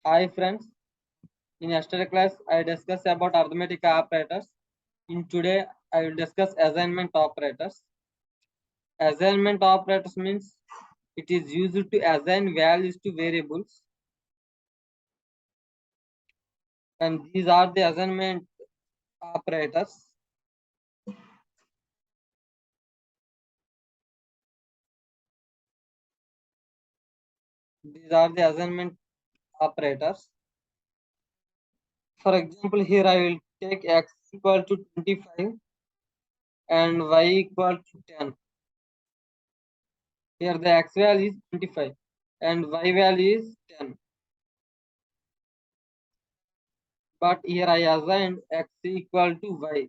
Hi friends, in yesterday class I discussed about arithmetic operators. In today I will discuss assignment operators. Assignment operators means it is used to assign values to variables, and these are the assignment operators. These are the assignment operators. For example, here I will take x equal to 25 and y equal to 10. Here the x value is 25 and y value is 10. But here I assigned x equal to y.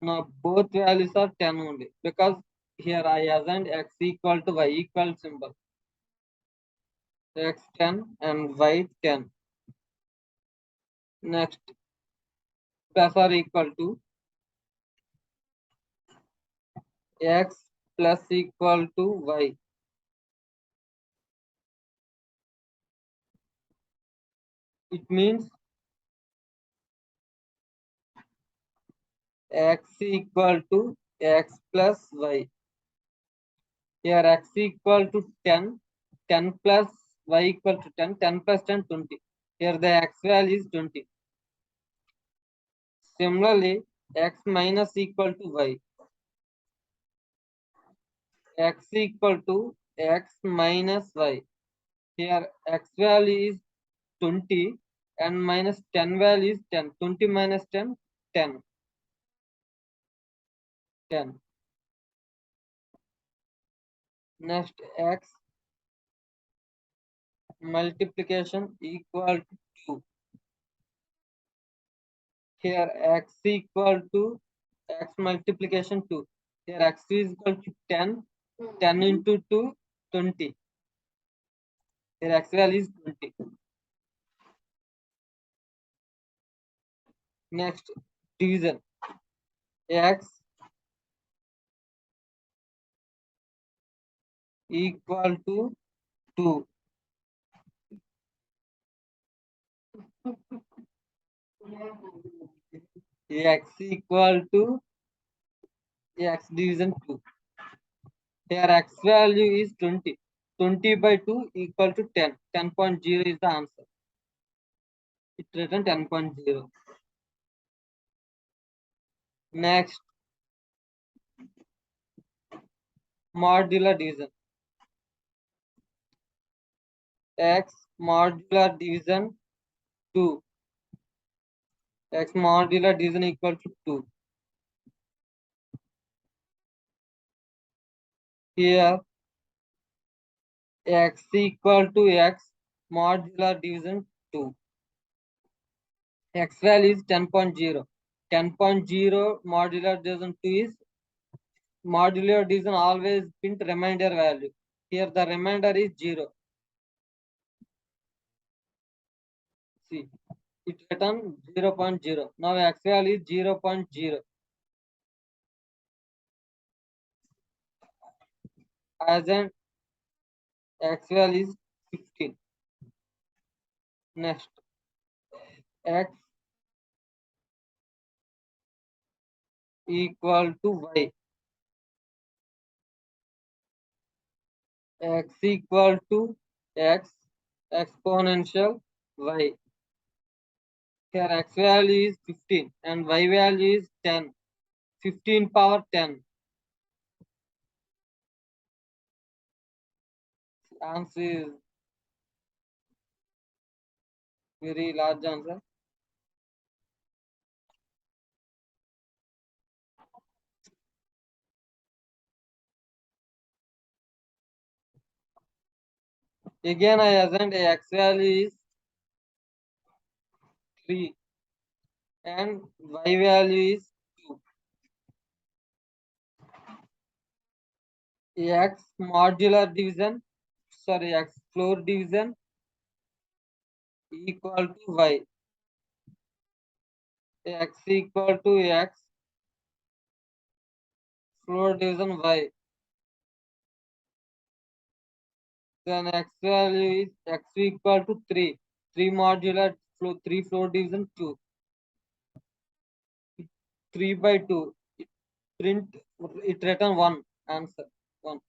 Now both values are 10 only because here I assigned x equal to y equal symbol. X 10 and y 10. Next, plus or equal to x plus equal to y. It means x equal to x plus y. Here x equal to 10, 10 plus y equal to 10, 10 plus 10, 20. Here the x value is 20. Similarly, x minus equal to y. X equal to x minus y. Here x value is 20 and minus 10 value is 10. 20 minus 10, 10. 10. Next, x multiplication equal to 2. Here x equal to x multiplication 2. Here x is equal to 10. 10 into 2, 20. Here x value is 20. Next, division. X equal to 2. X equal to x division 2. Here x value is 20. 20 by 2 equal to 10. 10.0 is the answer. It written 10.0. Next, modular division. X modular division 2. X modular division equal to 2. Here x equal to x modular division 2. X value is 10.0. 10.0 modular division 2 is modular division always print remainder value. Here the remainder is 0. See, it written 0.0. Now x value is 0.0. As an x value is 15. Next, x equal to y. X equal to x exponential y. Here x value is 15 and y value is 10. 15 power 10. Answer is very large answer. Again I assigned x value is 3 and y value is 2. X modular division, sorry, x floor division equal to y. X equal to x floor division y. then x value is x equal to 3. 3 modular 3 floor division 2. 3 by 2. Print it return 1 answer 1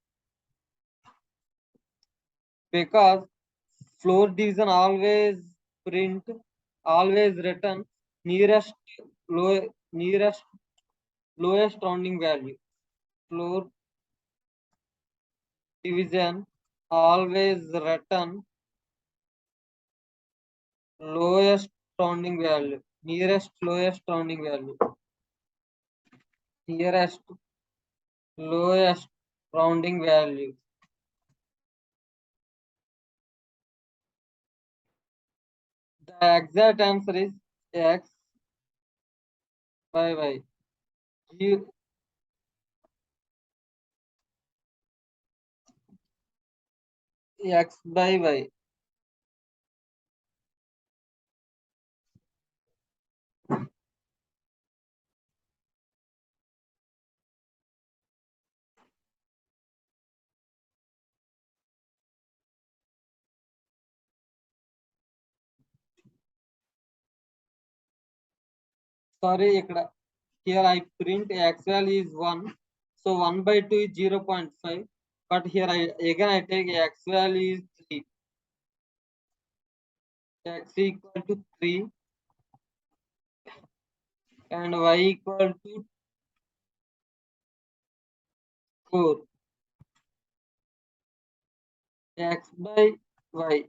because floor division always return nearest nearest lowest rounding value. Floor division always return lowest rounding value, nearest lowest rounding value, nearest lowest rounding value. The exact answer is x by y. X by y. Sorry, here I print x value is 1. So 1 by 2 is 0.5. But here I take x value is 3. X equal to 3 and y equal to 4. X by y.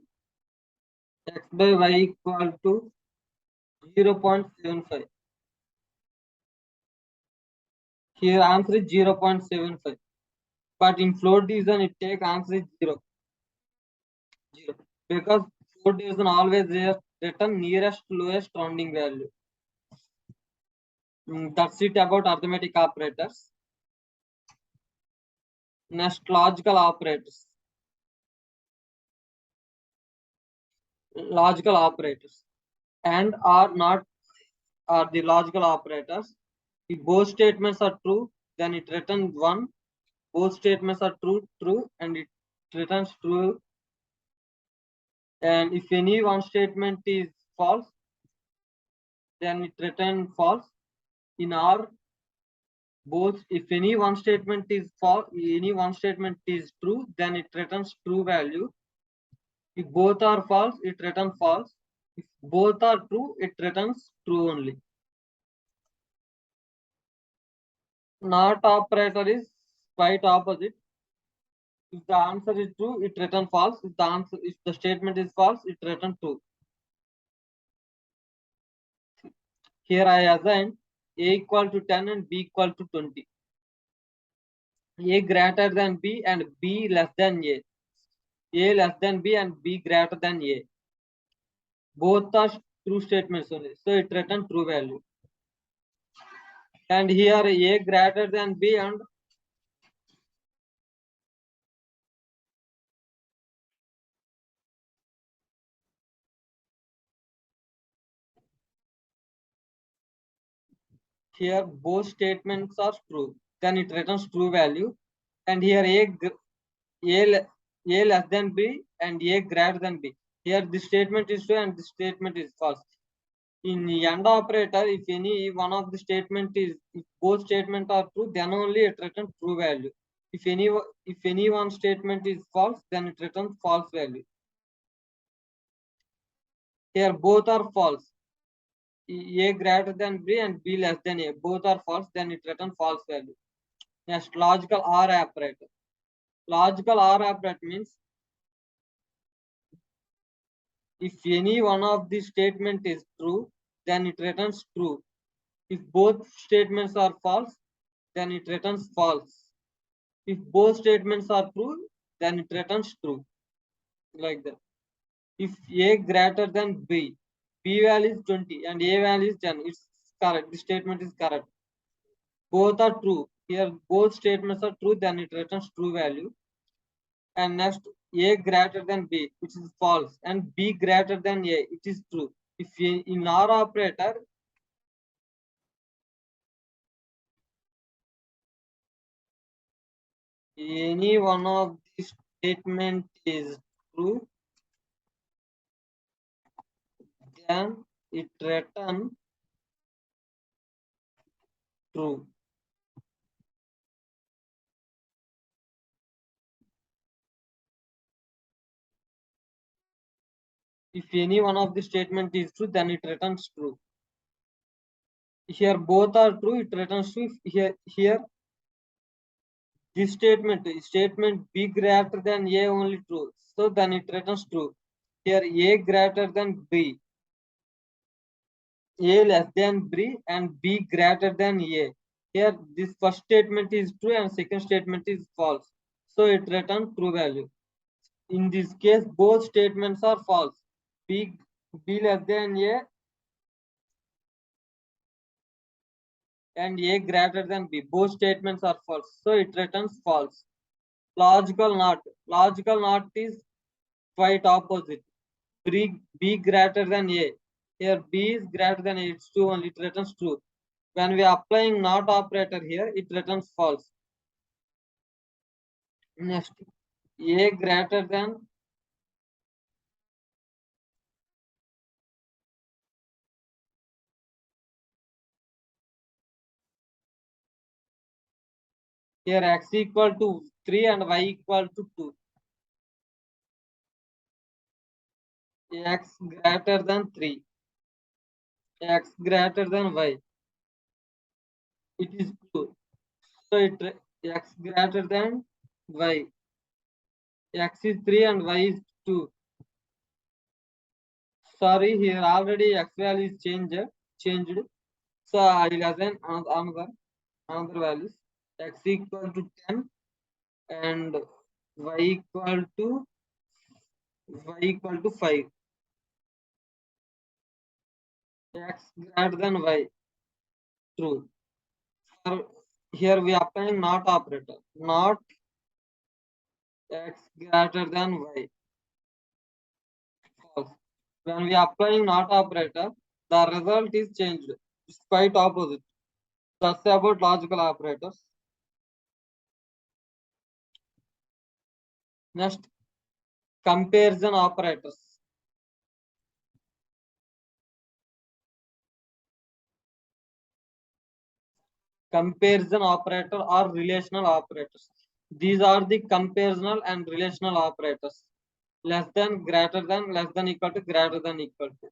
X by y equal to 0.75. Here answer is 0.75. But in float division it take answer is 0. 0. Because float division always return nearest lowest rounding value. That's it about arithmetic operators. Next, logical operators. Logical operators and are not are the logical operators. If both statements are true, then it returns 1. Both statements are true, and it returns true. And if any one statement is false, then it returns false. In R, both if any one statement is false, any one statement is true, then it returns true value. If both are false, it returns false. If both are true, it returns true only. Not operator is quite opposite. If the answer is true, it returns false. If the statement is false, it returns true. Here I assign a equal to 10 and b equal to 20. A greater than b and b less than a. A less than b and b greater than a. Both are true statements only. So it returns true value. And here a greater than b and here both statements are true. Then it returns true value. And here a less than b and a greater than b. Here this statement is true and this statement is false. In AND operator, if any one of the if both statements are true, then only it returns true value. If any one statement is false, then it returns false value. Here both are false. A greater than b and b less than a. Both are false, then it returns false value. Next, logical OR operator. Logical OR operator means if any one of the statement is true, then it returns true. If both statements are false, then it returns false. If both statements are true, then it returns true. Like that. If a greater than b, b value is 20 and a value is 10, it's correct. The statement is correct. Both are true. Here both statements are true, then it returns true value. And next, a greater than b, which is false, and b greater than a, it is true. If in OR operator, any one of the statement is true, then it returns true. If any one of the statement is true, then it returns true. Here both are true, it returns true. Here this statement B greater than A only true, so then it returns true. Here A greater than B, A less than B, and B greater than A. Here this first statement is true and second statement is false, so it returns true value. In this case, both statements are false. B less than A and A greater than B. Both statements are false, so it returns false. Logical not. Logical not is quite opposite. B greater than A. Here B is greater than A. It's true only. It returns true. When we are applying not operator here, it returns false. Next, A greater than here x equal to 3 and y equal to 2. X greater than 3. X greater than y. It is true. So x greater than y. X is 3 and y is 2. Sorry, here already x value is changed. So I will assign another values. X equal to 10 and y equal to 5. X greater than y. True. Here we are applying not operator. Not x greater than y. False. When we are applying not operator, the result is changed. It's quite opposite. That's about logical operators. Next, comparison operators. Comparison operator or relational operators. These are the comparational and relational operators. Less than, greater than, less than equal to, greater than equal to.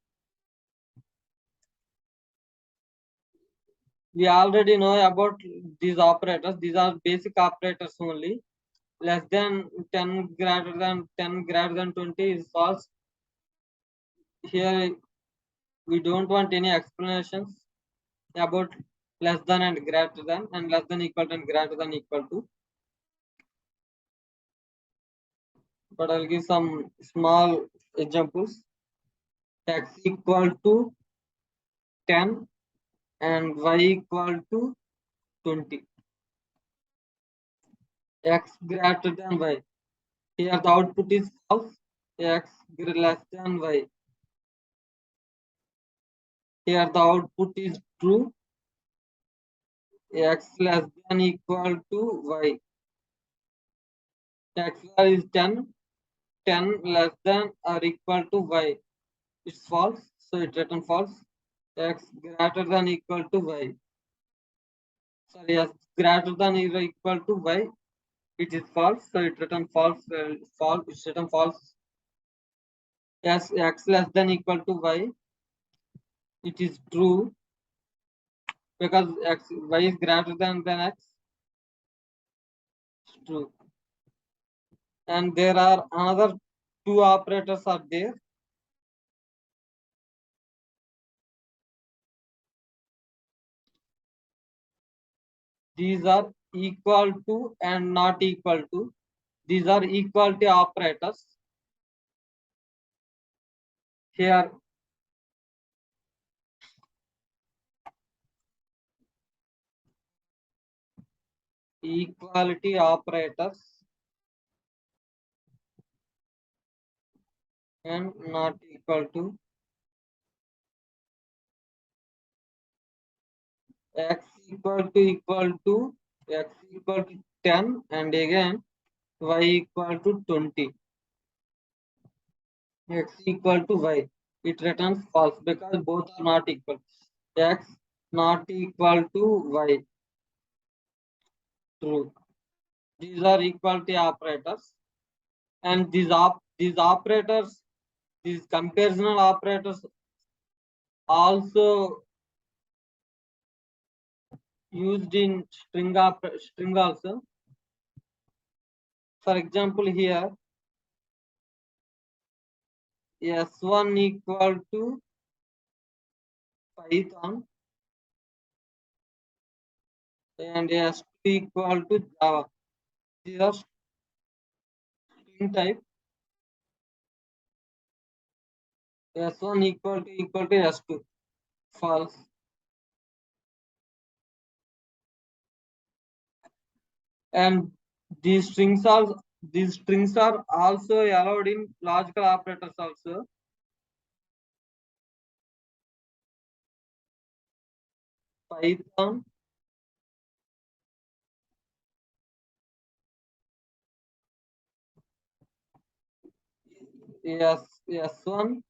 We already know about these operators. These are basic operators only. Less than 10, greater than 10, greater than 20 is false. Here we don't want any explanations about less than and greater than, and less than equal to and greater than equal to. But I'll give some small examples. X equal to 10 and y equal to 20. X greater than y. Here the output is false. X less than y. Here the output is true. X less than equal to y. X value is 10. 10 less than or equal to y. It's false, so it returns false. X greater than equal to y. Sorry, x greater than or equal to y. It is false, so it returns false. False. It's written false. Yes, x less than equal to y. It is true because y is greater than x. It's true. And there are another two operators are there. These are equal to and not equal to. These are equality operators. Here equality operators and not equal to. X equal to x equal to 10 and again y equal to 20. X equal to Y. It returns false because both are not equal. X not equal to Y. True. These are equality operators, and these operators, these comparational operators, also used in string also. For example, here S1 equal to Python and S2 equal to Java. These are string type. S1 equal to S2. False. And these strings are also allowed in logical operators also. Python, S1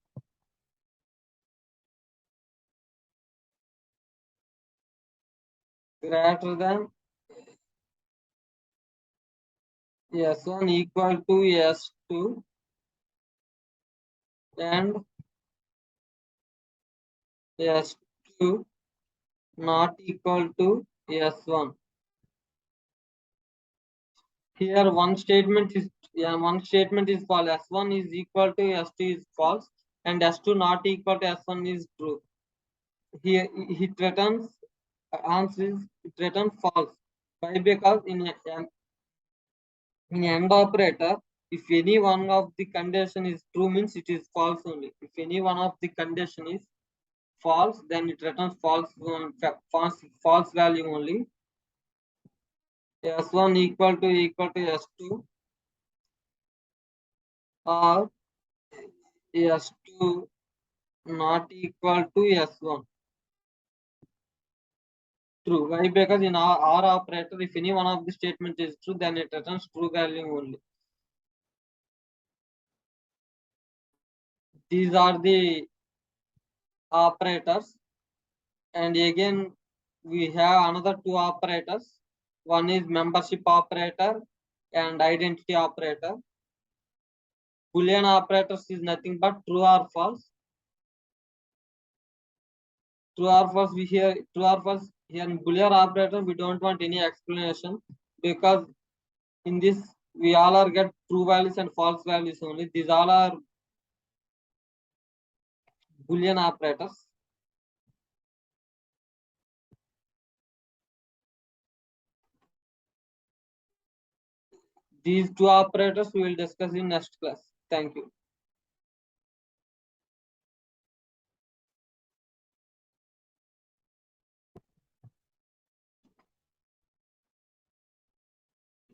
greater than S1 equal to S2 and S2 not equal to S1. Here one statement is false. S1 is equal to S2 is false and S2 not equal to S1 is true. Here it returns answer is it returns false. Why? Because in AND operator, if any one of the condition is true means it is false only. If any one of the condition is false, then it returns false value only. S1 equal to S2 or S2 not equal to S1. True. Why? Because in our operator, if any one of the statement is true, then it returns true value only. These are the operators. And again, we have another two operators. One is membership operator and identity operator. Boolean operators is nothing but true or false. True or false, we hear true or false. Here in Boolean operator, we don't want any explanation because in this we all are get true values and false values only. These all are Boolean operators. These two operators we will discuss in next class. Thank you.